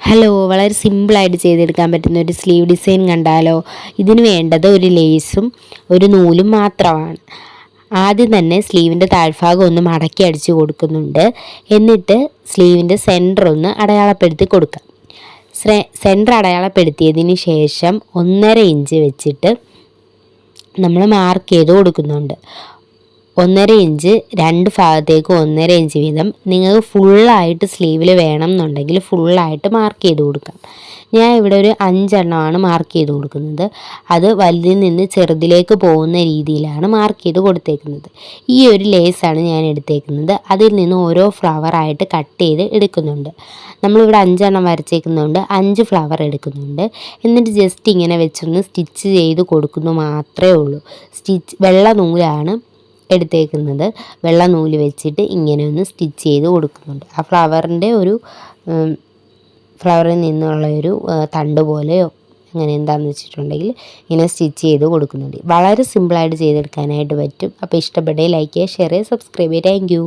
Hello, വളരെ സിമ്പിളായിട്ട് ചെയ്തെടുക്കാൻ പറ്റുന്ന ഒരു സ്ലീവ് ഡിസൈൻ കണ്ടാലോ? ഇതിന് വേണ്ടത് ഒരു ലേസും ഒരു നൂലും മാത്രമാണ്. ആദ്യം തന്നെ സ്ലീവിൻ്റെ താഴ്ഭാഗം ഒന്ന് മടക്കി അടിച്ച് കൊടുക്കുന്നുണ്ട്. എന്നിട്ട് സ്ലീവിൻ്റെ സെൻറ്റർ ഒന്ന് അടയാളപ്പെടുത്തി കൊടുക്കാം. സെൻറ്റർ അടയാളപ്പെടുത്തിയതിന് ശേഷം 1.5 ഇഞ്ച് വെച്ചിട്ട് നമ്മൾ മാർക്ക് ചെയ്ത് കൊടുക്കുന്നുണ്ട്. 1.5 ഇഞ്ച് രണ്ട് ഭാഗത്തേക്ക് 1.5 ഇഞ്ച് വീതം. നിങ്ങൾക്ക് ഫുള്ളായിട്ട് സ്ലീവിൽ വേണം എന്നുണ്ടെങ്കിൽ ഫുള്ളായിട്ട് മാർക്ക് ചെയ്ത് കൊടുക്കാം. ഞാൻ ഇവിടെ ഒരു 5 എണ്ണമാണ് മാർക്ക് ചെയ്ത് കൊടുക്കുന്നത്. അത് വലുതിൽ നിന്ന് ചെറുതിലേക്ക് പോകുന്ന രീതിയിലാണ് മാർക്ക് ചെയ്ത് കൊടുത്തേക്കുന്നത്. ഈ ഒരു ലേസാണ് ഞാൻ എടുത്തേക്കുന്നത്. അതിൽ നിന്ന് ഓരോ ഫ്ലവറായിട്ട് കട്ട് ചെയ്ത് എടുക്കുന്നുണ്ട്. നമ്മളിവിടെ 5 എണ്ണം വരച്ചേക്കുന്നതുകൊണ്ട് 5 ഫ്ലവർ എടുക്കുന്നുണ്ട്. എന്നിട്ട് ജസ്റ്റ് ഇങ്ങനെ വെച്ചൊന്ന് സ്റ്റിച്ച് ചെയ്ത് കൊടുക്കുന്നു മാത്രമേ ഉള്ളൂ. വെള്ള നൂലാണ് എടുത്തേക്കുന്നത്. വെള്ള നൂല് വെച്ചിട്ട് ഇങ്ങനെ ഒന്ന് സ്റ്റിച്ച് ചെയ്ത് കൊടുക്കുന്നുണ്ട്. ആ ഫ്ലവറിൽ നിന്നുള്ള ഒരു തണ്ട് പോലെയോ അങ്ങനെ എന്താണെന്ന് വെച്ചിട്ടുണ്ടെങ്കിൽ ഇങ്ങനെ സ്റ്റിച്ച് ചെയ്ത് കൊടുക്കുന്നുണ്ട്. വളരെ സിമ്പിളായിട്ട് ചെയ്തെടുക്കാനായിട്ട് പറ്റും. അപ്പോൾ ഇഷ്ടപ്പെട്ടെങ്കിൽ ലൈക്ക് ചെയ്യുക, ഷെയർ ചെയ്യുക, സബ്സ്ക്രൈബ് ചെയ്യുക. Thank you.